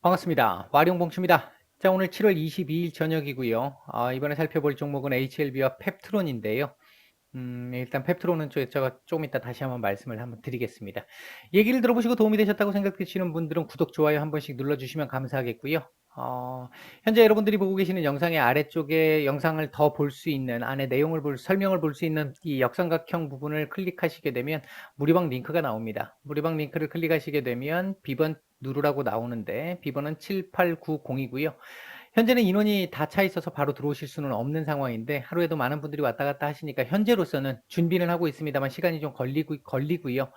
반갑습니다. 와룡봉추입니다. 자, 오늘 7월 22일 저녁이고요. 이번에 살펴볼 종목은 HLB와 펩트론인데요. 일단 펩트론은 제가 좀 이따 다시 한번 말씀을 한번 드리겠습니다. 얘기를 들어보시고 도움이 되셨다고 생각되시는 분들은 구독, 좋아요 한 번씩 눌러주시면 감사하겠고요. 어, 현재 여러분들이 보고 계시는 영상의 아래쪽에 영상을 더 볼 수 있는 안에 설명을 볼 수 있는 이 역삼각형 부분을 클릭하시게 되면 무료방 링크가 나옵니다. 무료방 링크를 클릭하시게 되면 비번 누르라고 나오는데 비번은 7890이고요. 현재는 인원이 다 차 있어서 바로 들어오실 수는 없는 상황인데 하루에도 많은 분들이 왔다 갔다 하시니까 현재로서는 준비는 하고 있습니다만 시간이 좀 걸리고요.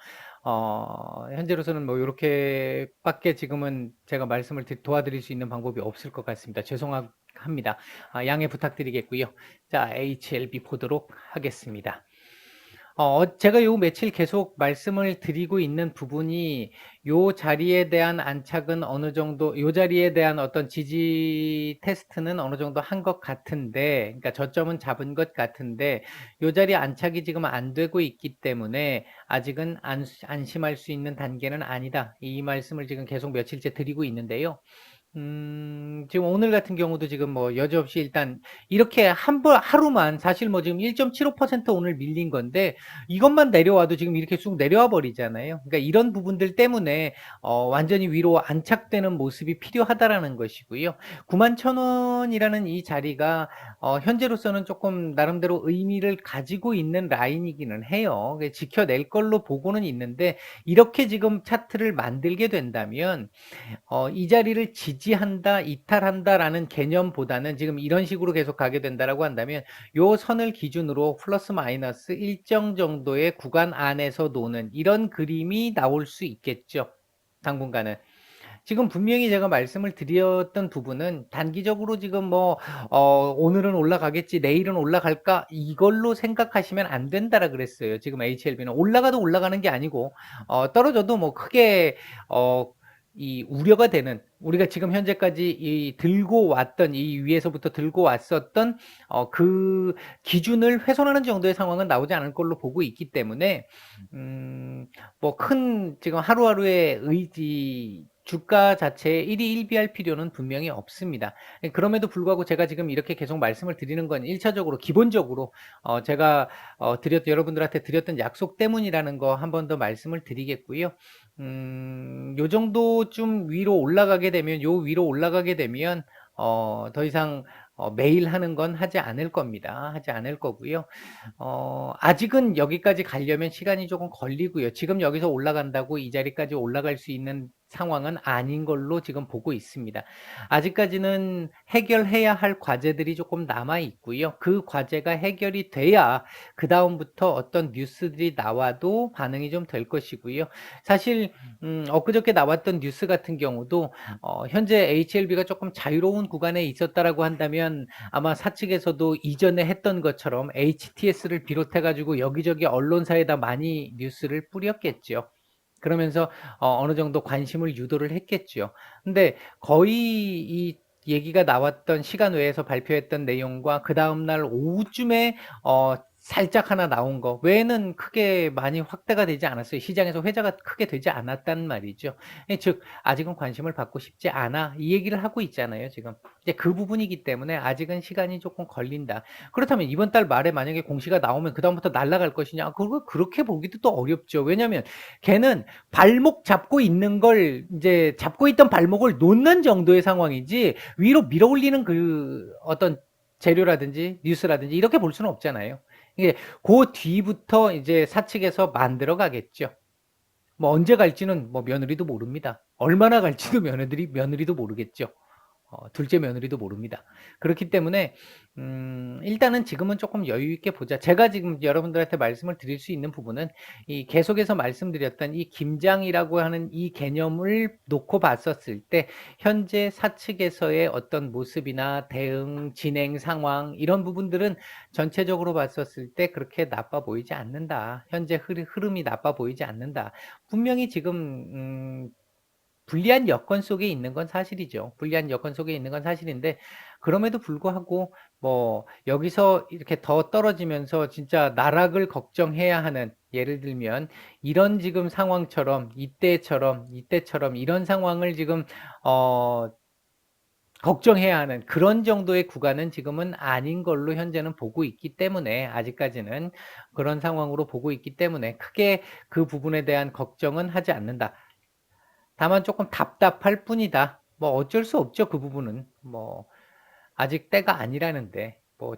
현재로서는 뭐 요렇게밖에 지금은 제가 말씀을 도와드릴 수 있는 방법이 없을 것 같습니다. 죄송합니다. 양해 부탁드리겠고요. 자, HLB 보도록 하겠습니다. 제가 요 며칠 계속 말씀을 드리고 있는 부분이 요 자리에 대한 안착은 어느 정도, 요 자리에 대한 어떤 지지 테스트는 어느 정도 한 것 같은데, 그러니까 저점은 잡은 것 같은데, 요 자리 안착이 지금 안 되고 있기 때문에 아직은 안심할 수 있는 단계는 아니다. 이 말씀을 지금 계속 며칠째 드리고 있는데요. 지금 오늘 같은 경우도 지금 뭐 여지없이 일단 이렇게 하루만 사실 뭐 지금 1.75% 오늘 밀린 건데 이것만 내려와도 지금 이렇게 쑥 내려와 버리잖아요. 그러니까 이런 부분들 때문에 완전히 위로 안착되는 모습이 필요하다라는 것이고요. 91,000원이라는 이 자리가 현재로서는 조금 나름대로 의미를 가지고 있는 라인이기는 해요. 지켜낼 걸로 보고는 있는데 이렇게 지금 차트를 만들게 된다면 이 자리를 지지한다, 이탈한다라는 개념보다는 지금 이런 식으로 계속 가게 된다라고 한다면 요 선을 기준으로 플러스 마이너스 일정 정도의 구간 안에서 노는 이런 그림이 나올 수 있겠죠. 당분간은. 지금 분명히 제가 말씀을 드렸던 부분은 단기적으로 지금 뭐 오늘은 올라가겠지, 내일은 올라갈까 이걸로 생각하시면 안 된다라 그랬어요. 지금 HLB는 올라가도 올라가는 게 아니고 떨어져도 뭐 크게 이 우려가 되는 우리가 지금 현재까지 이 들고 왔던 이 위에서부터 들고 왔었던 그 기준을 훼손하는 정도의 상황은 나오지 않을 걸로 보고 있기 때문에 뭐 큰 지금 하루하루의 의지 주가 자체에 일희일비할 필요는 분명히 없습니다. 그럼에도 불구하고 제가 지금 이렇게 계속 말씀을 드리는 건 1차적으로 기본적으로 제가 여러분들한테 드렸던 약속 때문이라는 거 한 번 더 말씀을 드리겠고요. 요 정도쯤 위로 올라가게 되면 더 이상 매일 하는 건 하지 않을 겁니다. 하지 않을 거고요. 아직은 여기까지 가려면 시간이 조금 걸리고요. 지금 여기서 올라간다고 이 자리까지 올라갈 수 있는 상황은 아닌 걸로 지금 보고 있습니다. 아직까지는 해결해야 할 과제들이 조금 남아 있고요. 그 과제가 해결이 돼야 그 다음부터 어떤 뉴스들이 나와도 반응이 좀 될 것이고요. 사실 엊그저께 나왔던 뉴스 같은 경우도 현재 HLB가 조금 자유로운 구간에 있었다라고 한다면 아마 사측에서도 이전에 했던 것처럼 HTS를 비롯해 가지고 여기저기 언론사에다 많이 뉴스를 뿌렸겠죠. 그러면서 어느 정도 관심을 유도를 했겠죠. 근데 거의 이 얘기가 나왔던 시간 외에서 발표했던 내용과 그 다음날 오후쯤에 살짝 하나 나온 거 외에는 크게 많이 확대가 되지 않았어요. 시장에서 회자가 크게 되지 않았단 말이죠. 즉 아직은 관심을 받고 싶지 않아 이 얘기를 하고 있잖아요. 지금 이제 그 부분이기 때문에 아직은 시간이 조금 걸린다. 그렇다면 이번 달 말에 만약에 공시가 나오면 그 다음부터 날아갈 것이냐? 그거 그렇게 보기도 또 어렵죠. 왜냐하면 걔는 발목 잡고 있는 걸 이제 잡고 있던 발목을 놓는 정도의 상황이지 위로 밀어 올리는 그 어떤 재료라든지 뉴스라든지 이렇게 볼 수는 없잖아요. 이게 그 뒤부터 이제 사측에서 만들어 가겠죠. 뭐 언제 갈지는 뭐 며느리도 모릅니다. 얼마나 갈지도 며느리도 모르겠죠. 둘째 며느리도 모릅니다. 그렇기 때문에 일단은 지금은 조금 여유 있게 보자. 제가 지금 여러분들한테 말씀을 드릴 수 있는 부분은 이 계속해서 말씀드렸던 이 김장이라고 하는 이 개념을 놓고 봤었을 때 현재 사측에서의 어떤 모습이나 대응, 진행 상황 이런 부분들은 전체적으로 봤었을 때 그렇게 나빠 보이지 않는다. 현재 흐름이 나빠 보이지 않는다. 분명히 지금 불리한 여건 속에 있는 건 사실이죠. 불리한 여건 속에 있는 건 사실인데 그럼에도 불구하고 뭐 여기서 이렇게 더 떨어지면서 진짜 나락을 걱정해야 하는 예를 들면 이런 지금 상황처럼 이때처럼 이런 상황을 지금 어 걱정해야 하는 그런 정도의 구간은 지금은 아닌 걸로 현재는 보고 있기 때문에 아직까지는 그런 상황으로 보고 있기 때문에 크게 그 부분에 대한 걱정은 하지 않는다. 다만 조금 답답할 뿐이다. 뭐 어쩔 수 없죠. 그 부분은. 뭐 아직 때가 아니라는데 뭐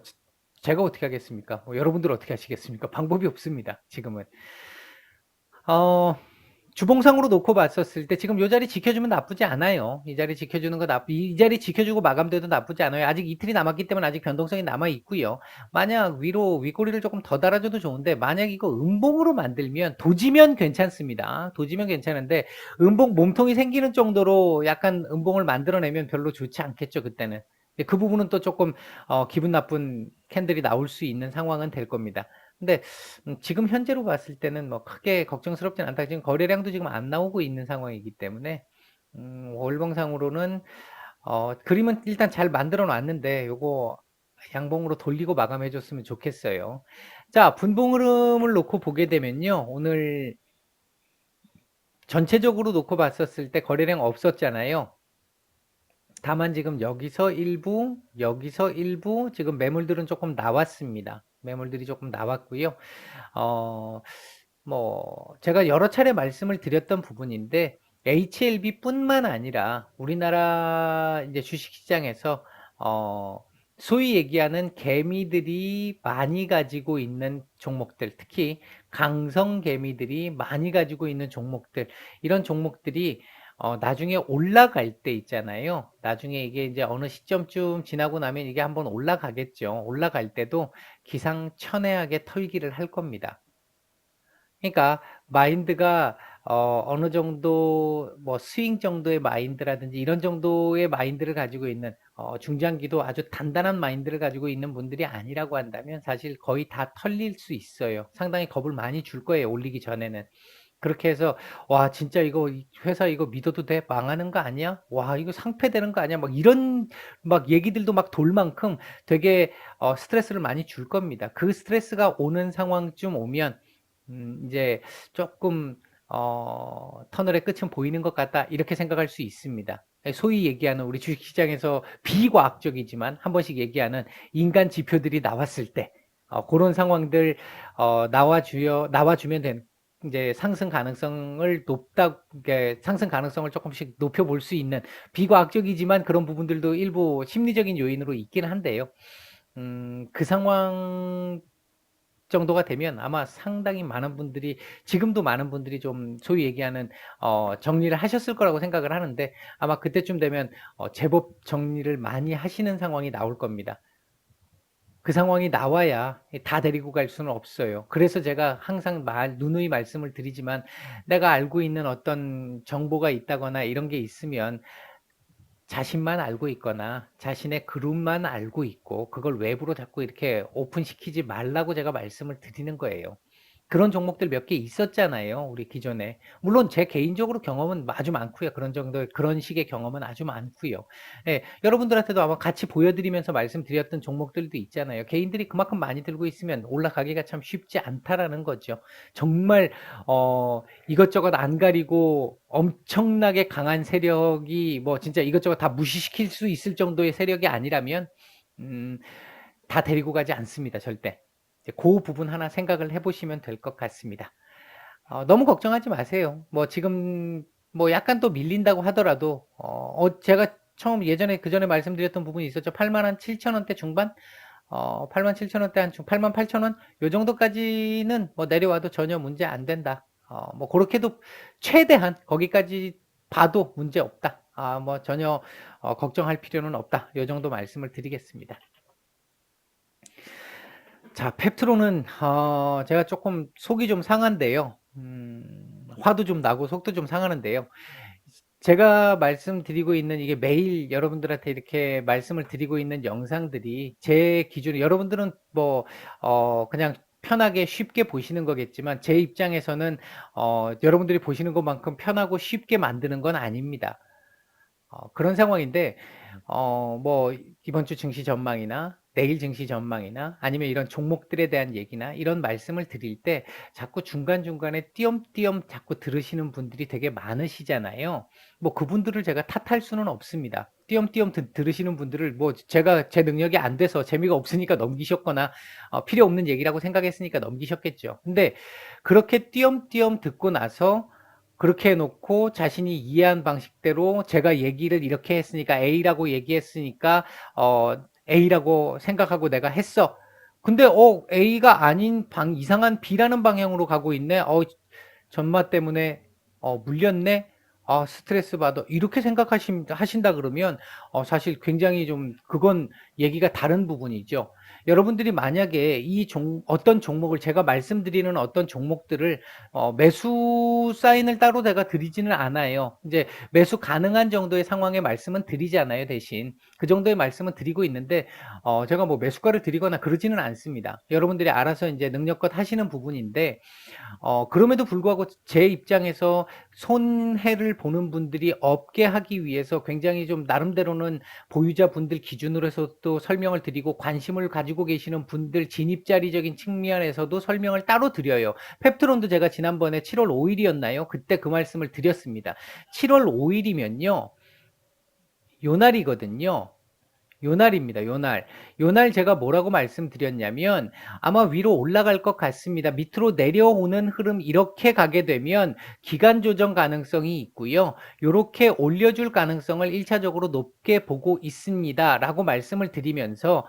제가 어떻게 하겠습니까? 뭐 여러분들 어떻게 하시겠습니까? 방법이 없습니다. 지금은. 어 주봉상으로 놓고 봤었을 때 지금 요 자리 지켜주면 나쁘지 않아요. 이 자리 지켜주는 거 이 자리 지켜주고 마감돼도 나쁘지 않아요. 아직 이틀이 남았기 때문에 아직 변동성이 남아 있고요. 만약 위로 윗꼬리를 조금 더 달아줘도 좋은데 만약 이거 음봉으로 만들면 도지면 괜찮습니다. 도지면 괜찮은데 음봉 몸통이 생기는 정도로 약간 음봉을 만들어내면 별로 좋지 않겠죠. 그때는. 그 부분은 또 조금 기분 나쁜 캔들이 나올 수 있는 상황은 될 겁니다. 근데 지금 현재로 봤을 때는 뭐 크게 걱정스럽진 않다. 지금 거래량도 지금 안 나오고 있는 상황이기 때문에 월봉상으로는 그림은 일단 잘 만들어 놨는데 요거 양봉으로 돌리고 마감해 줬으면 좋겠어요. 자, 분봉 흐름을 놓고 보게 되면요. 오늘 전체적으로 놓고 봤었을 때 거래량 없었잖아요. 다만 지금 여기서 일부 지금 매물들은 조금 나왔습니다. 매물들이 조금 나왔고요. 어, 뭐 제가 여러 차례 말씀을 드렸던 부분인데 HLB뿐만 아니라 우리나라 이제 주식시장에서 소위 얘기하는 개미들이 많이 가지고 있는 종목들, 특히 강성 개미들이 많이 가지고 있는 종목들, 이런 종목들이 나중에 올라갈 때 있잖아요. 나중에 이게 이제 어느 시점쯤 지나고 나면 이게 한번 올라가겠죠. 올라갈 때도 기상천외하게 털기를 할 겁니다. 그러니까 마인드가 어느 정도 뭐 스윙 정도의 마인드라든지 이런 정도의 마인드를 가지고 있는 중장기도 아주 단단한 마인드를 가지고 있는 분들이 아니라고 한다면 사실 거의 다 털릴 수 있어요. 상당히 겁을 많이 줄 거예요. 올리기 전에는. 그렇게 해서 와 진짜 이거 회사 이거 믿어도 돼? 망하는 거 아니야? 와 이거 상폐되는 거 아니야? 막 이런 막 얘기들도 막 돌 만큼 되게 스트레스를 많이 줄 겁니다. 그 스트레스가 오는 상황쯤 오면 이제 조금 터널의 끝은 보이는 것 같다 이렇게 생각할 수 있습니다. 소위 얘기하는 우리 주식시장에서 비과학적이지만 한 번씩 얘기하는 인간 지표들이 나왔을 때 그런 상황들 나와주면 된 이제 상승 가능성을 상승 가능성을 조금씩 높여볼 수 있는 비과학적이지만 그런 부분들도 일부 심리적인 요인으로 있긴 한데요. 그 상황 정도가 되면 아마 상당히 많은 분들이 지금도 많은 분들이 좀 소위 얘기하는 정리를 하셨을 거라고 생각을 하는데 아마 그때쯤 되면 제법 정리를 많이 하시는 상황이 나올 겁니다. 그 상황이 나와야 다 데리고 갈 수는 없어요. 그래서 제가 항상 누누이 말씀을 드리지만 내가 알고 있는 어떤 정보가 있다거나 이런 게 있으면 자신만 알고 있거나 자신의 그룹만 알고 있고 그걸 외부로 자꾸 이렇게 오픈시키지 말라고 제가 말씀을 드리는 거예요. 그런 종목들 몇 개 있었잖아요. 우리 기존에. 물론 제 개인적으로 경험은 아주 많고요. 그런 식의 경험은 아주 많고요. 예, 여러분들한테도 아마 같이 보여드리면서 말씀드렸던 종목들도 있잖아요. 개인들이 그만큼 많이 들고 있으면 올라가기가 참 쉽지 않다라는 거죠. 정말 이것저것 안 가리고 엄청나게 강한 세력이 뭐 진짜 이것저것 다 무시시킬 수 있을 정도의 세력이 아니라면 다 데리고 가지 않습니다. 절대. 그 부분 하나 생각을 해보시면 될 것 같습니다. 너무 걱정하지 마세요. 뭐 지금 뭐 약간 또 밀린다고 하더라도 제가 처음 예전에 그 전에 말씀드렸던 부분이 있었죠. 87,000원대 중반, 87,000원대 한중 88,000원 요 정도까지는 뭐 내려와도 전혀 문제 안 된다. 뭐 그렇게도 최대한 거기까지 봐도 문제 없다. 뭐 전혀 걱정할 필요는 없다. 요 정도 말씀을 드리겠습니다. 자, 펩트로는 제가 조금 속이 좀 상한데요. 화도 좀 나고 속도 좀 상하는데요. 제가 말씀드리고 있는 이게 매일 여러분들한테 이렇게 말씀을 드리고 있는 영상들이 제 기준에 여러분들은 뭐 그냥 편하게 쉽게 보시는 거겠지만 제 입장에서는 여러분들이 보시는 것만큼 편하고 쉽게 만드는 건 아닙니다. 그런 상황인데 뭐 이번 주 증시 전망이나 내일 증시 전망이나 아니면 이런 종목들에 대한 얘기나 이런 말씀을 드릴 때 자꾸 중간중간에 띄엄띄엄 자꾸 들으시는 분들이 되게 많으시잖아요. 뭐 그분들을 제가 탓할 수는 없습니다. 띄엄띄엄 들으시는 분들을 뭐 제가 제 능력이 안 돼서 재미가 없으니까 넘기셨거나 필요 없는 얘기라고 생각했으니까 넘기셨겠죠. 근데 그렇게 띄엄띄엄 듣고 나서 그렇게 해놓고 자신이 이해한 방식대로 제가 얘기를 이렇게 했으니까 A라고 얘기했으니까 A라고 생각하고 내가 했어. 근데 A가 아닌 이상한 B라는 방향으로 가고 있네. 전마 때문에 물렸네. 스트레스 받아. 이렇게 하신다 그러면 사실 굉장히 좀 그건 얘기가 다른 부분이죠. 여러분들이 만약에 어떤 종목을 제가 말씀드리는 어떤 종목들을 매수 사인을 따로 내가 드리지는 않아요. 이제 매수 가능한 정도의 상황의 말씀은 드리잖아요. 대신 그 정도의 말씀은 드리고 있는데 제가 뭐 매수가를 드리거나 그러지는 않습니다. 여러분들이 알아서 이제 능력껏 하시는 부분인데 그럼에도 불구하고 제 입장에서 손해를 보는 분들이 없게 하기 위해서 굉장히 좀 나름대로는 보유자분들 기준으로 해서도 설명을 드리고 관심을 가지고 계시는 분들 진입자리적인 측면에서도 설명을 따로 드려요. 펩트론도 제가 지난번에 7월 5일이었나요? 그때 그 말씀을 드렸습니다. 7월 5일이면요. 요날이거든요. 요날입니다. 요날. 요날 제가 뭐라고 말씀드렸냐면 아마 위로 올라갈 것 같습니다. 밑으로 내려오는 흐름 이렇게 가게 되면 기간 조정 가능성이 있고요. 이렇게 올려줄 가능성을 1차적으로 높게 보고 있습니다. 라고 말씀을 드리면서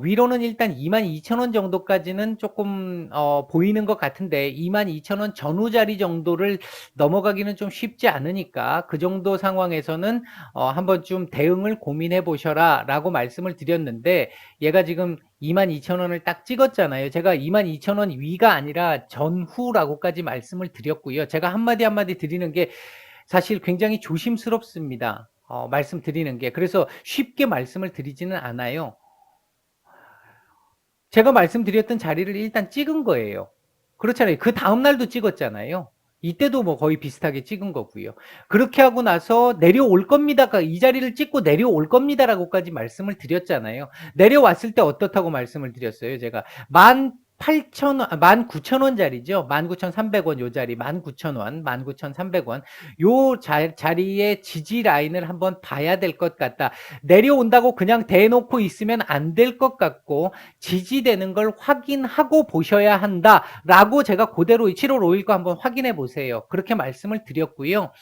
위로는 일단 22,000원 정도까지는 조금 보이는 것 같은데 22,000원 전후 자리 정도를 넘어가기는 좀 쉽지 않으니까 그 정도 상황에서는 한번 좀 대응을 고민해 보셔라 라고 말씀을 드렸는데 얘가 지금 22,000원을 딱 찍었잖아요. 제가 22,000원 위가 아니라 전후라고까지 말씀을 드렸고요. 제가 한마디 한마디 드리는 게 사실 굉장히 조심스럽습니다. 말씀드리는 게. 그래서 쉽게 말씀을 드리지는 않아요. 제가 말씀드렸던 자리를 일단 찍은 거예요. 그렇잖아요. 그 다음날도 찍었잖아요. 이때도 뭐 거의 비슷하게 찍은 거고요. 그렇게 하고 나서 내려올 겁니다. 이 자리를 찍고 내려올 겁니다라고까지 말씀을 드렸잖아요. 내려왔을 때 어떻다고 말씀을 드렸어요. 제가 19,000원짜리죠. 19,300원 요 자리, 19,000원, 19,300원. 요 자리의 지지 라인을 한번 봐야 될 것 같다. 내려온다고 그냥 대놓고 있으면 안 될 것 같고 지지되는 걸 확인하고 보셔야 한다라고 제가 그대로 7월 5일 거 한번 확인해 보세요. 그렇게 말씀을 드렸고요.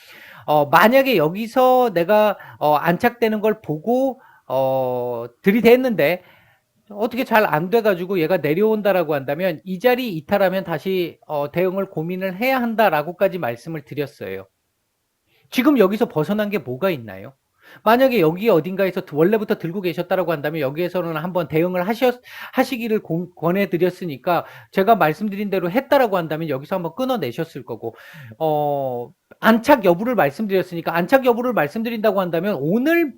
만약에 여기서 내가 안착되는 걸 보고 들이댔는데 어떻게 잘 안 돼가지고 얘가 내려온다라고 한다면 이 자리 이탈하면 다시 대응을 고민을 해야 한다라고까지 말씀을 드렸어요. 지금 여기서 벗어난 게 뭐가 있나요? 만약에 여기 어딘가에서 원래부터 들고 계셨다라고 한다면 여기에서는 한번 대응을 하시기를 권해드렸으니까 제가 말씀드린 대로 했다라고 한다면 여기서 한번 끊어내셨을 거고 안착 여부를 말씀드렸으니까 안착 여부를 말씀드린다고 한다면 오늘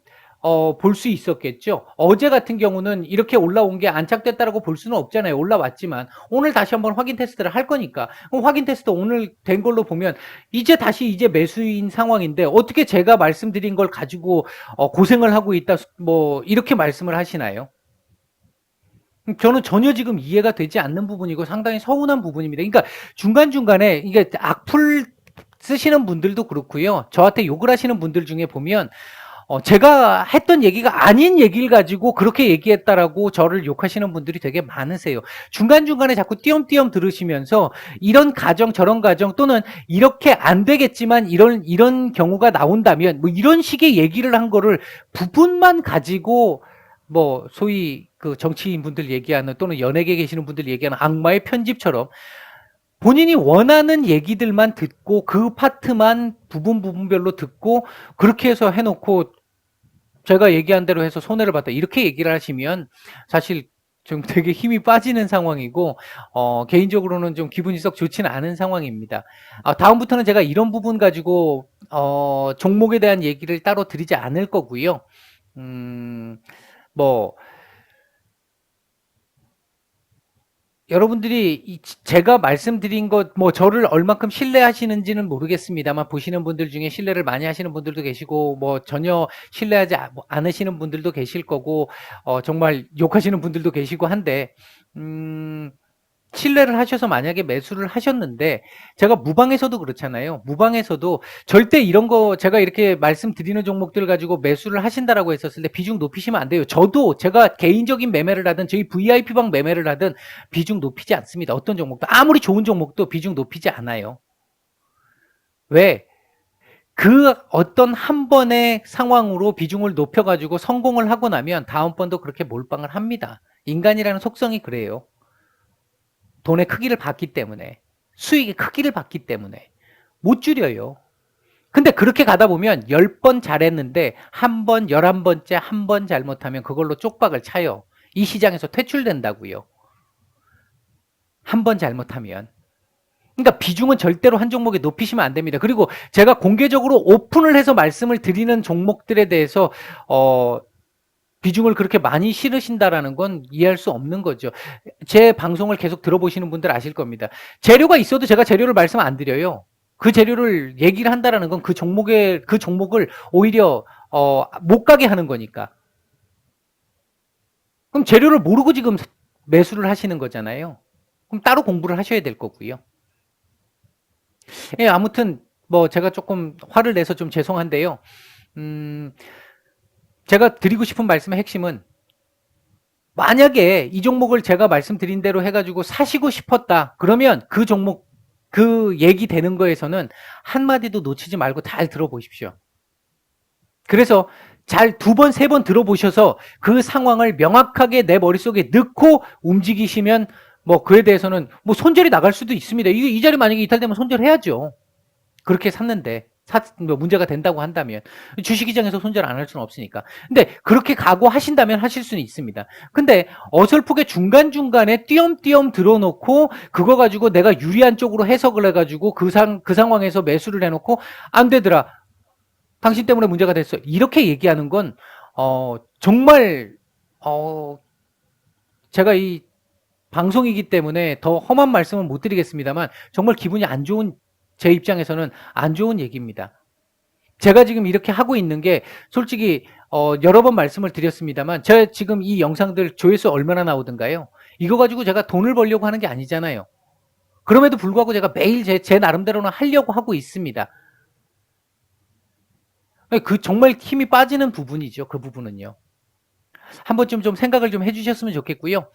볼 수 있었겠죠. 어제 같은 경우는 이렇게 올라온 게 안착됐다라고 볼 수는 없잖아요. 올라왔지만 오늘 다시 한번 확인 테스트를 할 거니까 그럼 확인 테스트 오늘 된 걸로 보면 이제 매수인 상황인데 어떻게 제가 말씀드린 걸 가지고 고생을 하고 있다 뭐 이렇게 말씀을 하시나요? 저는 전혀 지금 이해가 되지 않는 부분이고 상당히 서운한 부분입니다. 그러니까 중간중간에 이게 악플 쓰시는 분들도 그렇고요. 저한테 욕을 하시는 분들 중에 보면 제가 했던 얘기가 아닌 얘기를 가지고 그렇게 얘기했다라고 저를 욕하시는 분들이 되게 많으세요. 중간중간에 자꾸 띄엄띄엄 들으시면서 이런 가정 저런 가정 또는 이렇게 안 되겠지만 이런 경우가 나온다면 뭐 이런 식의 얘기를 한 거를 부분만 가지고 뭐 소위 그 정치인 분들 얘기하는 또는 연예계 계시는 분들 얘기하는 악마의 편집처럼 본인이 원하는 얘기들만 듣고 그 파트만 부분별로 듣고 그렇게 해서 해놓고 제가 얘기한 대로 해서 손해를 봤다 이렇게 얘기를 하시면 사실 좀 되게 힘이 빠지는 상황이고 개인적으로는 좀 기분이 썩 좋지는 않은 상황입니다. 다음부터는 제가 이런 부분 가지고 종목에 대한 얘기를 따로 드리지 않을 거고요. 뭐 여러분들이 제가 말씀드린 것, 뭐 저를 얼만큼 신뢰하시는지는 모르겠습니다만, 보시는 분들 중에 신뢰를 많이 하시는 분들도 계시고, 뭐 전혀 신뢰하지 않으시는 분들도 계실 거고, 정말 욕하시는 분들도 계시고 한데, 신뢰를 하셔서 만약에 매수를 하셨는데, 제가 무방에서도 그렇잖아요. 무방에서도 절대 이런 거 제가 이렇게 말씀드리는 종목들 가지고 매수를 하신다라고 했었을 때 비중 높이시면 안 돼요. 저도 제가 개인적인 매매를 하든 저희 VIP방 매매를 하든 비중 높이지 않습니다. 어떤 종목도 아무리 좋은 종목도 비중 높이지 않아요. 왜? 그 어떤 한 번의 상황으로 비중을 높여가지고 성공을 하고 나면 다음번도 그렇게 몰빵을 합니다. 인간이라는 속성이 그래요. 돈의 크기를 봤기 때문에, 수익의 크기를 봤기 때문에 못 줄여요. 근데 그렇게 가다 보면 10번 잘했는데 한 번, 11번째 한 번 잘못하면 그걸로 쪽박을 차요. 이 시장에서 퇴출된다고요. 한 번 잘못하면. 그러니까 비중은 절대로 한 종목에 높이시면 안 됩니다. 그리고 제가 공개적으로 오픈을 해서 말씀을 드리는 종목들에 대해서 비중을 그렇게 많이 실으신다라는 건 이해할 수 없는 거죠. 제 방송을 계속 들어보시는 분들 아실 겁니다. 재료가 있어도 제가 재료를 말씀 안 드려요. 그 재료를 얘기를 한다라는 건 그 종목을 오히려 못 가게 하는 거니까. 그럼 재료를 모르고 지금 매수를 하시는 거잖아요. 그럼 따로 공부를 하셔야 될 거고요. 예, 아무튼 뭐 제가 조금 화를 내서 좀 죄송한데요. 제가 드리고 싶은 말씀의 핵심은, 만약에 이 종목을 제가 말씀드린 대로 해가지고 사시고 싶었다. 그러면 그 종목, 그 얘기 되는 거에서는 한마디도 놓치지 말고 잘 들어보십시오. 그래서 잘 2번, 3번 들어보셔서 그 상황을 명확하게 내 머릿속에 넣고 움직이시면 뭐 그에 대해서는 뭐 손절이 나갈 수도 있습니다. 이 자리 만약에 이탈되면 손절해야죠. 그렇게 샀는데 뭐 문제가 된다고 한다면 주식시장에서 손절 안 할 수는 없으니까. 근데 그렇게 각오하신다면 하실 수는 있습니다. 근데 어설프게 중간중간에 띄엄띄엄 들어놓고 그거 가지고 내가 유리한 쪽으로 해석을 해가지고 그 상황에서 매수를 해놓고 안 되더라, 당신 때문에 문제가 됐어, 이렇게 얘기하는 건 정말 제가 이 방송이기 때문에 더 험한 말씀은 못 드리겠습니다만 정말 기분이 안 좋은, 제 입장에서는 안 좋은 얘기입니다. 제가 지금 이렇게 하고 있는 게 솔직히 여러 번 말씀을 드렸습니다만, 제가 지금 이 영상들 조회수 얼마나 나오던가요? 이거 가지고 제가 돈을 벌려고 하는 게 아니잖아요. 그럼에도 불구하고 제가 매일 제 나름대로는 하려고 하고 있습니다. 그 정말 힘이 빠지는 부분이죠. 그 부분은요. 한 번쯤 좀 생각을 좀 해주셨으면 좋겠고요.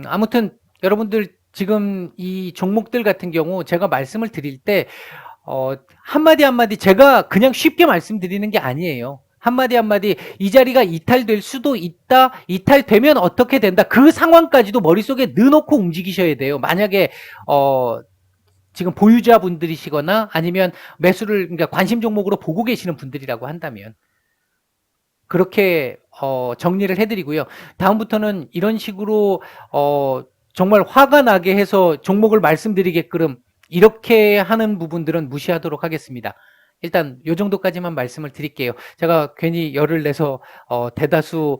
아무튼 여러분들 지금 이 종목들 같은 경우 제가 말씀을 드릴 때 한마디 한마디 제가 그냥 쉽게 말씀드리는 게 아니에요. 한마디 한마디 이 자리가 이탈될 수도 있다, 이탈되면 어떻게 된다, 그 상황까지도 머릿속에 넣어놓고 움직이셔야 돼요. 만약에 지금 보유자분들이시거나 아니면 매수를, 그러니까 관심 종목으로 보고 계시는 분들이라고 한다면 그렇게 정리를 해드리고요. 다음부터는 이런 식으로 정말 화가 나게 해서 종목을 말씀드리게끔 이렇게 하는 부분들은 무시하도록 하겠습니다. 일단 요 정도까지만 말씀을 드릴게요. 제가 괜히 열을 내서 대다수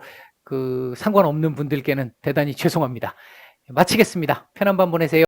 상관없는 분들께는 대단히 죄송합니다. 마치겠습니다. 편한 밤 보내세요.